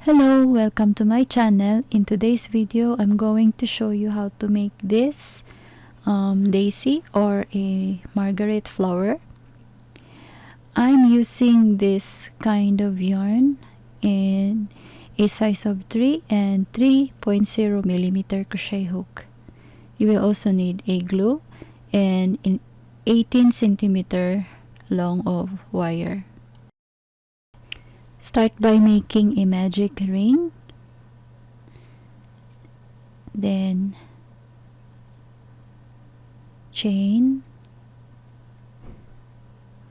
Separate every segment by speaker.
Speaker 1: Hello, welcome to my channel. In today's video, I'm going to show you how to make this daisy or a Marguerite flower. I'm using this kind of yarn in a size of 3 and 3.0 millimeter crochet hook. You will also need a glue and an 18 centimeter long of wire. Start by making a magic ring, then chain,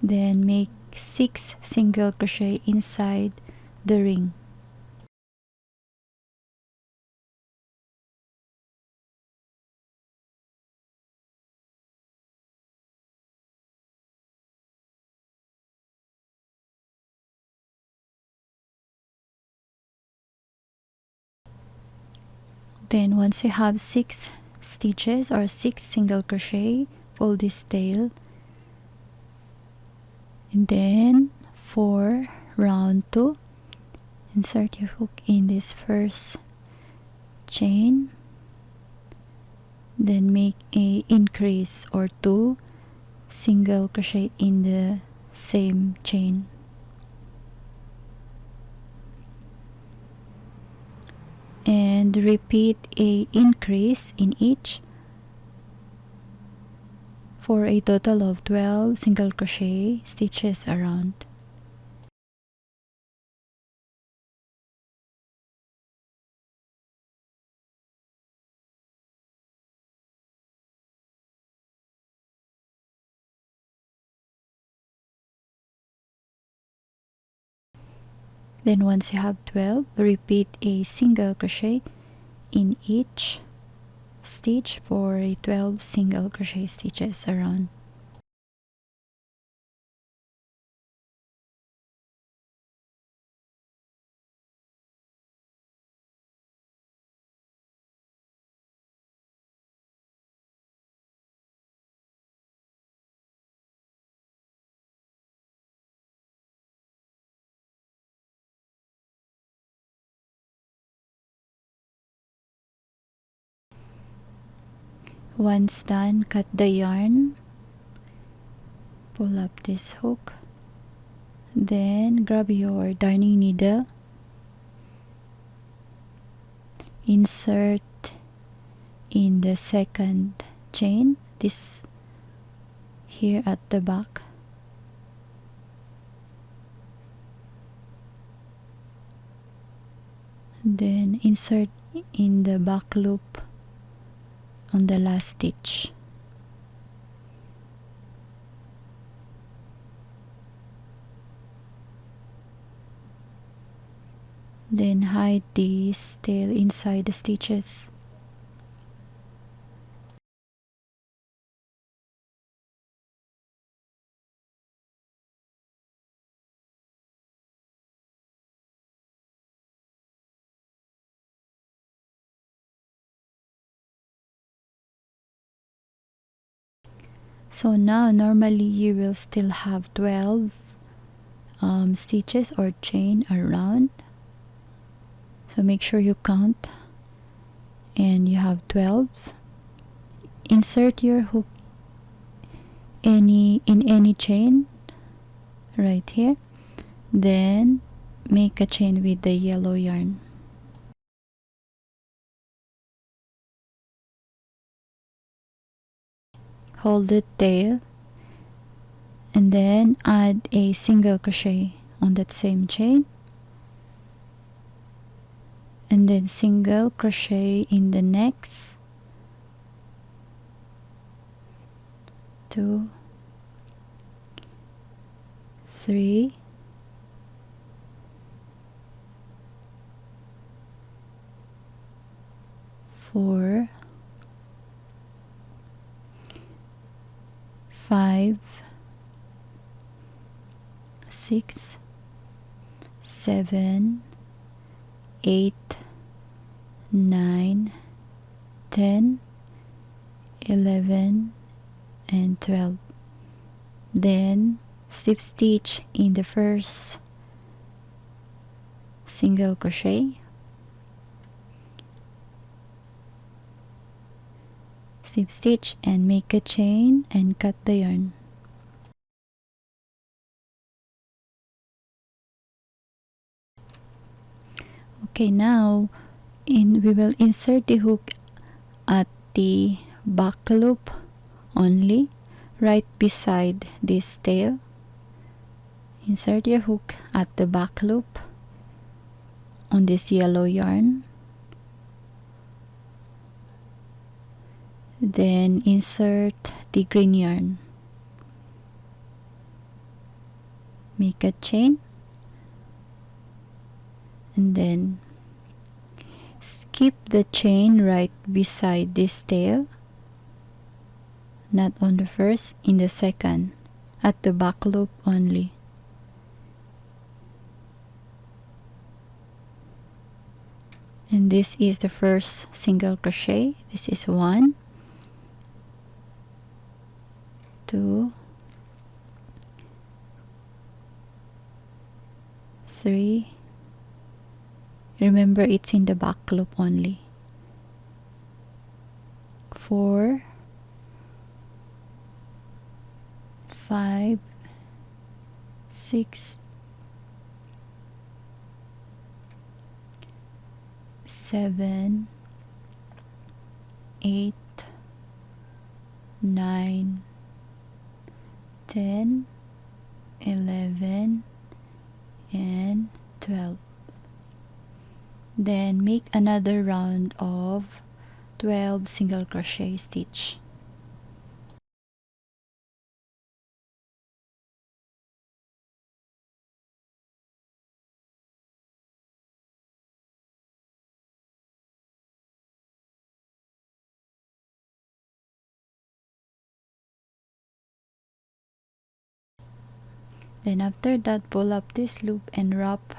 Speaker 1: then make 6 single crochet inside the ring. Then once you have 6 stitches or 6 single crochet, pull this tail, and then for round 2, insert your hook in this first chain, then make a increase or 2 single crochet in the same chain. And repeat a increase in each for a total of 12 single crochet stitches around. Then once you have 12, repeat a single crochet in each stitch for a 12 single crochet stitches around. Once done, cut the yarn, pull up this hook, then grab your darning needle, insert in the second chain, this here at the back, then insert in the back loop on the last stitch. Then hide this tail inside the stitches. So now normally you will still have 12 stitches or chain around. So make sure you count and you have 12. Insert your hook in any chain right here. Then make a chain with the yellow yarn. Hold the tail and then add a single crochet on that same chain, and then single crochet in the next 2, 3, 4, 5, 6, 7, 8, 9, 10, 11, and 12. Then slip stitch in the first single crochet, slip stitch, and make a chain and cut the yarn. Okay, now we will insert the hook at the back loop only, right beside this tail. Insert your hook at the back loop on this yellow yarn. Then insert the green yarn. Make a chain and then skip the chain right beside this tail, not on the first, in the second, at the back loop only. And this is the first single crochet. This is 1, 2, 3. Remember, it's in the back loop only. 4, 5, 6, 7, 8, 9, 10, 11, and 12. Then make another round of 12 single crochet stitch. Then after that, pull up this loop and wrap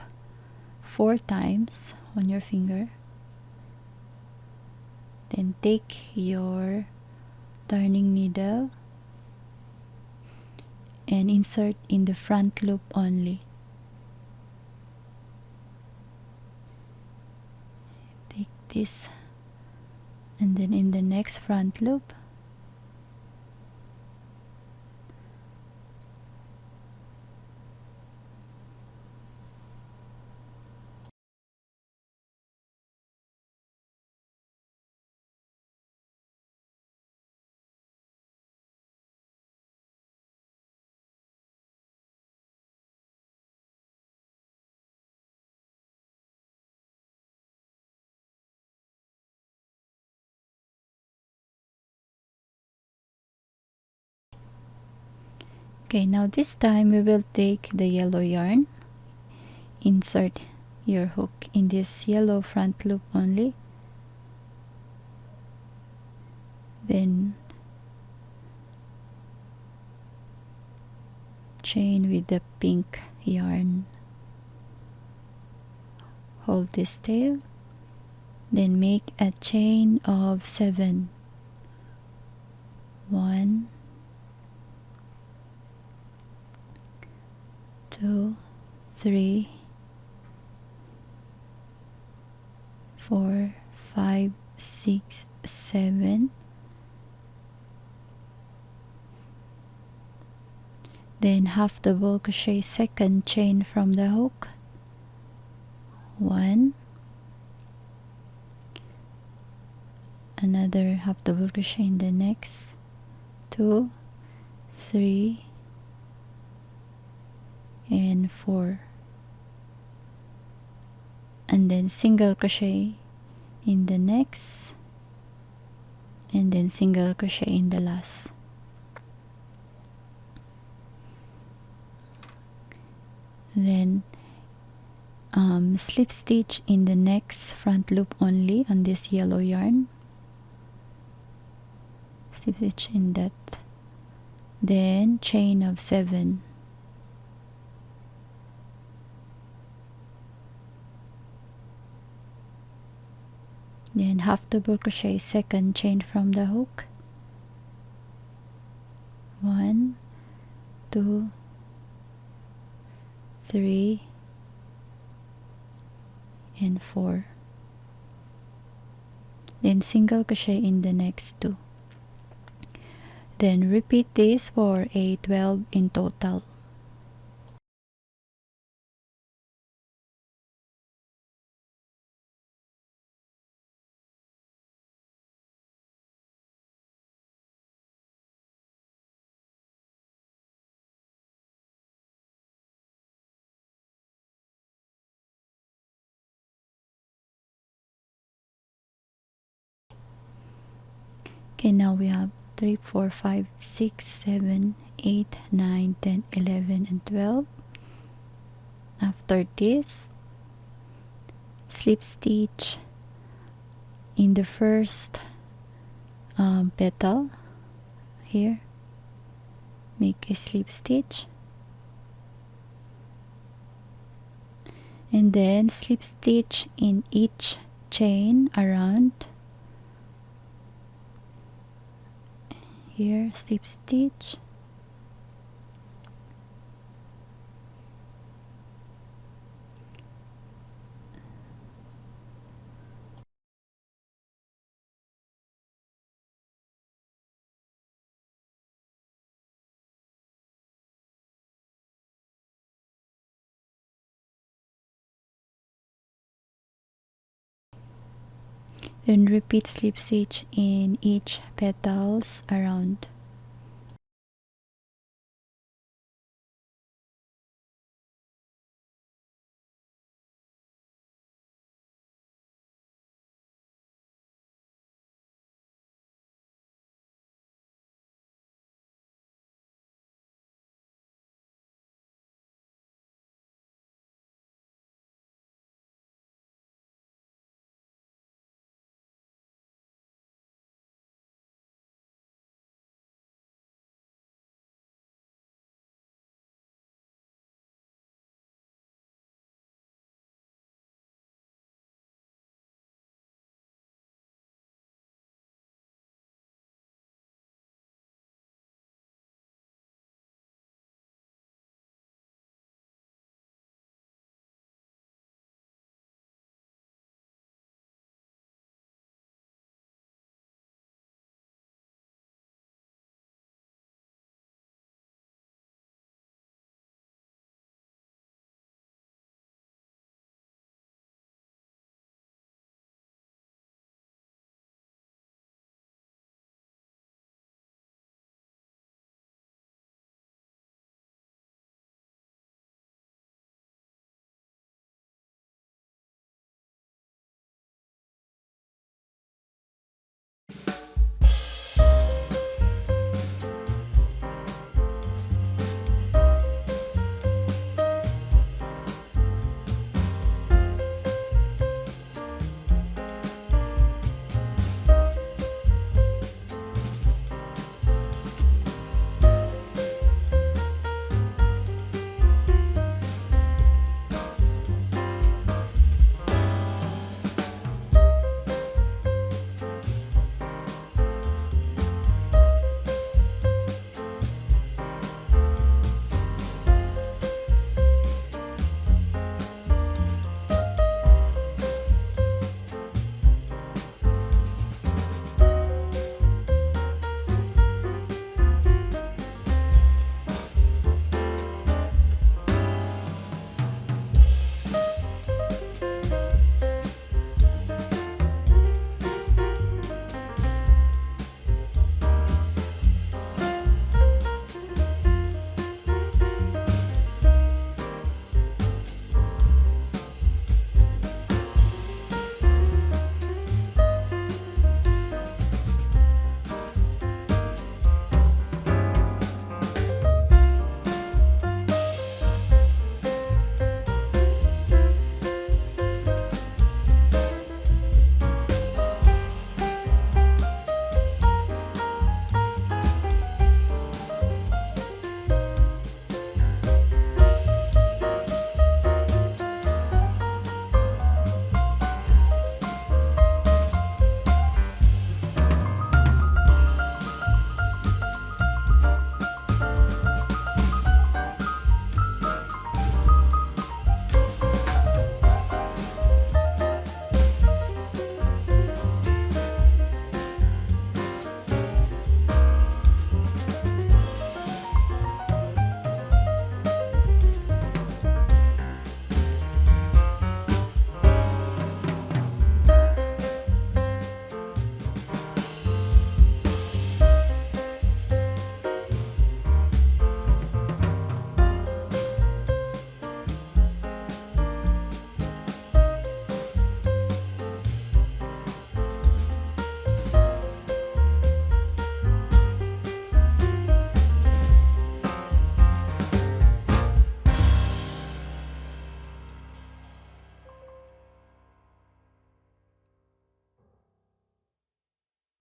Speaker 1: 4 times on your finger. Then take your darning needle and insert in the front loop only. Take this and then in the next front loop, okay, now this time we will take the yellow yarn, insert your hook in this yellow front loop only, then chain with the pink yarn. Hold this tail, then make a chain of 7. 1, 2, 3, 4, 5, 6, 7. Then half double crochet second chain from the hook. 1, another half double crochet in the next. 2, 3, and 4, and then single crochet in the next, and then single crochet in the last. Then slip stitch in the next front loop only on this yellow yarn. Slip stitch in that, then chain of 7. Then half double crochet second chain from the hook. 1, 2, 3, and 4. Then single crochet in the next 2. Then repeat this for a 12 in total. Okay, now we have 3, 4, 5, 6, 7, 8, 9, 10, 11, and 12. After this, slip stitch in the first petal here, make a slip stitch, and then slip stitch in each chain around. Here, slip stitch, then repeat slip stitch in each petals around.